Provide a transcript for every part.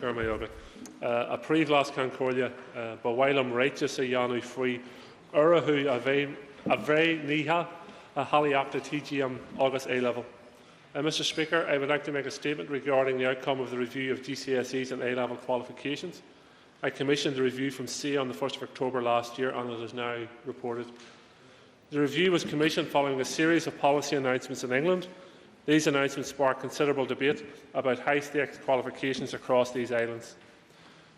A príomh-las Concordia, ba bhailim réiteas a dhéanamh faoi uirithú a bheith níthe a halaíochta TGM August A-level. Mr. Speaker, I would like to make a statement regarding the outcome of the review of GCSEs and A-level qualifications. I commissioned the review from SEA on the 1st of October last year, and it is now reported. The review was commissioned following a series of policy announcements in England. These announcements sparked considerable debate about high-stakes qualifications across these islands.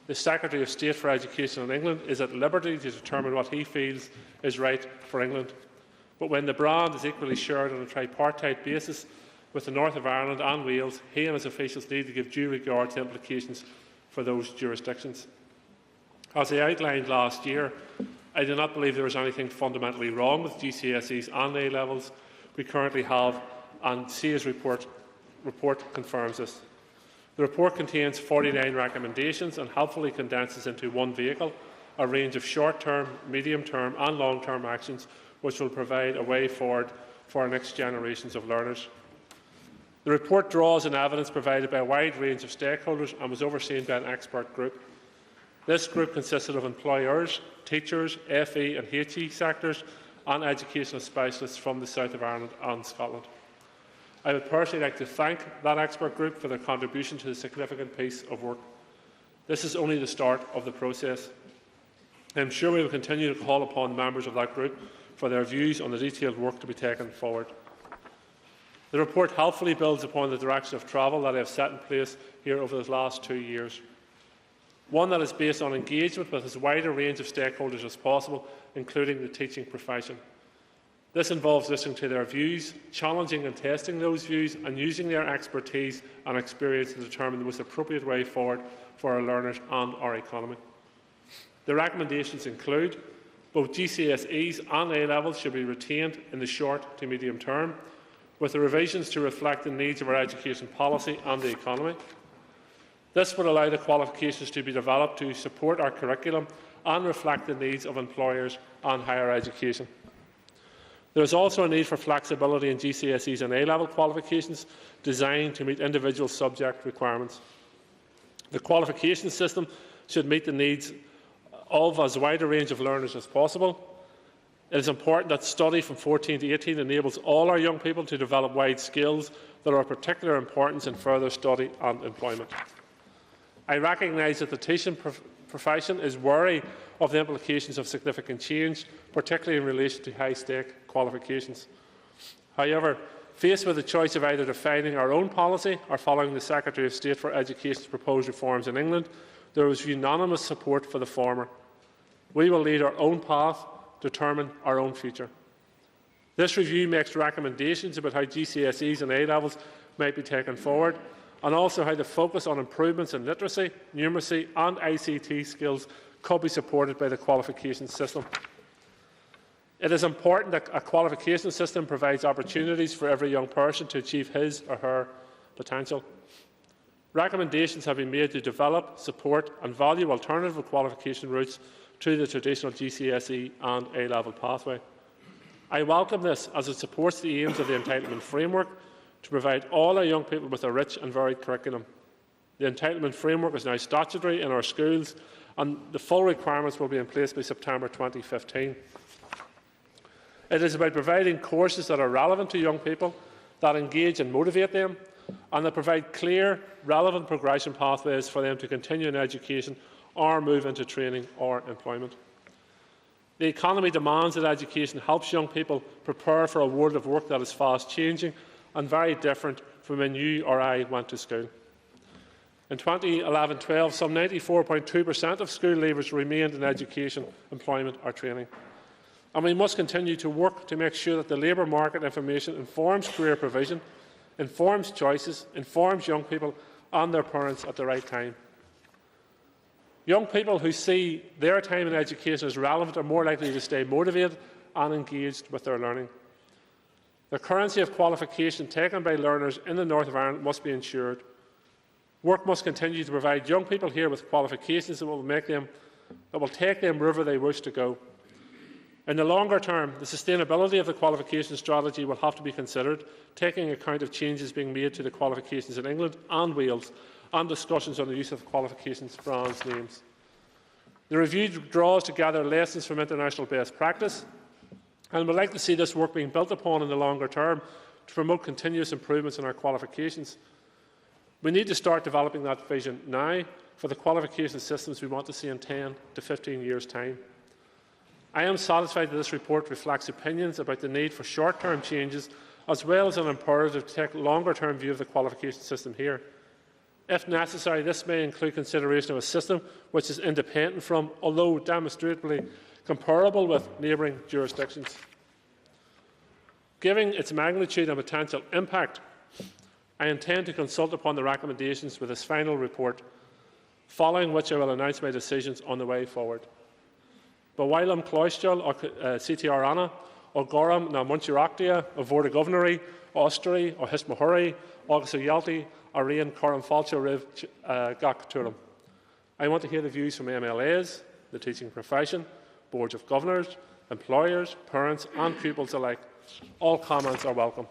The Secretary of State for Education in England is at liberty to determine what he feels is right for England. But when the brand is equally shared on a tripartite basis with the North of Ireland and Wales, he and his officials need to give due regard to implications for those jurisdictions. As I outlined last year, I do not believe there is anything fundamentally wrong with GCSEs and A-levels we currently have, and SEA's report confirms this. The report contains 49 recommendations and helpfully condenses into one vehicle a range of short-term, medium-term and long-term actions which will provide a way forward for our next generations of learners. The report draws on evidence provided by a wide range of stakeholders and was overseen by an expert group. This group consisted of employers, teachers, FE and HE sectors and educational specialists from the south of Ireland and Scotland. I would personally like to thank that expert group for their contribution to the significant piece of work. This is only the start of the process. I am sure we will continue to call upon members of that group for their views on the detailed work to be taken forward. The report helpfully builds upon the direction of travel that I have set in place here over the last 2 years, one that is based on engagement with as wide a range of stakeholders as possible, including the teaching profession. This involves listening to their views, challenging and testing those views, and using their expertise and experience to determine the most appropriate way forward for our learners and our economy. The recommendations include both GCSEs and A-levels should be retained in the short to medium term, with the revisions to reflect the needs of our education policy and the economy. This would allow the qualifications to be developed to support our curriculum and reflect the needs of employers and higher education. There is also a need for flexibility in GCSEs and A-level qualifications designed to meet individual subject requirements. The qualification system should meet the needs of as wide a range of learners as possible. It is important that study from 14 to 18 enables all our young people to develop wide skills that are of particular importance in further study and employment. I recognise that the teaching profession is wary of the implications of significant change, particularly in relation to high-stake qualifications. However, faced with the choice of either defining our own policy or following the Secretary of State for Education's proposed reforms in England, there was unanimous support for the former. We will lead our own path, determine our own future. This review makes recommendations about how GCSEs and A-levels might be taken forward, and also how the focus on improvements in literacy, numeracy and ICT skills could be supported by the qualification system. It is important that a qualification system provides opportunities for every young person to achieve his or her potential. Recommendations have been made to develop, support and value alternative qualification routes to the traditional GCSE and A-level pathway. I welcome this as it supports the aims of the entitlement framework to provide all our young people with a rich and varied curriculum. The entitlement framework is now statutory in our schools, and the full requirements will be in place by September 2015. It is about providing courses that are relevant to young people, that engage and motivate them, and that provide clear, relevant progression pathways for them to continue in education or move into training or employment. The economy demands that education helps young people prepare for a world of work that is fast-changing and very different from when you or I went to school. In 2011-12, some 94.2% of school leavers remained in education, employment or training. And we must continue to work to make sure that the labour market information informs career provision, informs choices, informs young people and their parents at the right time. Young people who see their time in education as relevant are more likely to stay motivated and engaged with their learning. The currency of qualification taken by learners in the north of Ireland must be ensured. Work must continue to provide young people here with qualifications that will take them wherever they wish to go. In the longer term, the sustainability of the qualification strategy will have to be considered, taking account of changes being made to the qualifications in England and Wales, and discussions on the use of qualifications brands names. The review draws together lessons from international best practice, and would like to see this work being built upon in the longer term to promote continuous improvements in our qualifications. We need to start developing that vision now for the qualification systems we want to see in 10 to 15 years' time. I am satisfied that this report reflects opinions about the need for short-term changes, as well as an imperative to take a longer-term view of the qualification system here. If necessary, this may include consideration of a system which is independent from, although demonstrably comparable with, neighbouring jurisdictions. Given its magnitude and potential impact, I intend to consult upon the recommendations with this final report, following which I will announce my decisions on the way forward. But while I'm cloisteal or CTR Anna, or Goram na Munchiractia, or Vorda Governory, Ostri, or Hismahuri, August Yalti, or Rian Coram Falcha Riv Gakturum. I want to hear the views from MLAs, the teaching profession, boards of governors, employers, parents and pupils alike. All comments are welcome.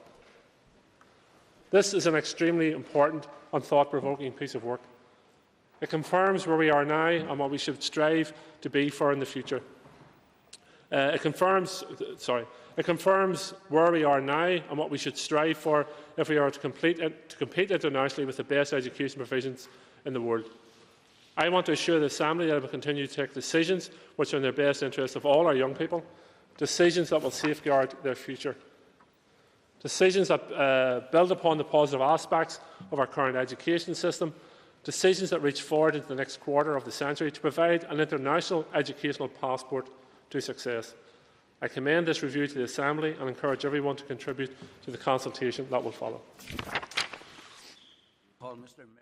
This is an extremely important and thought-provoking piece of work. It confirms where we are now and what we should strive to be for in the future. It confirms where we are now and what we should strive for if we are to compete internationally with the best education provisions in the world. I want to assure the Assembly that it will continue to take decisions which are in the best interest of all our young people, decisions that will safeguard their future, decisions that build upon the positive aspects of our current education system, decisions that reach forward into the next quarter of the century to provide an international educational passport to success. I commend this review to the Assembly and encourage everyone to contribute to the consultation that will follow.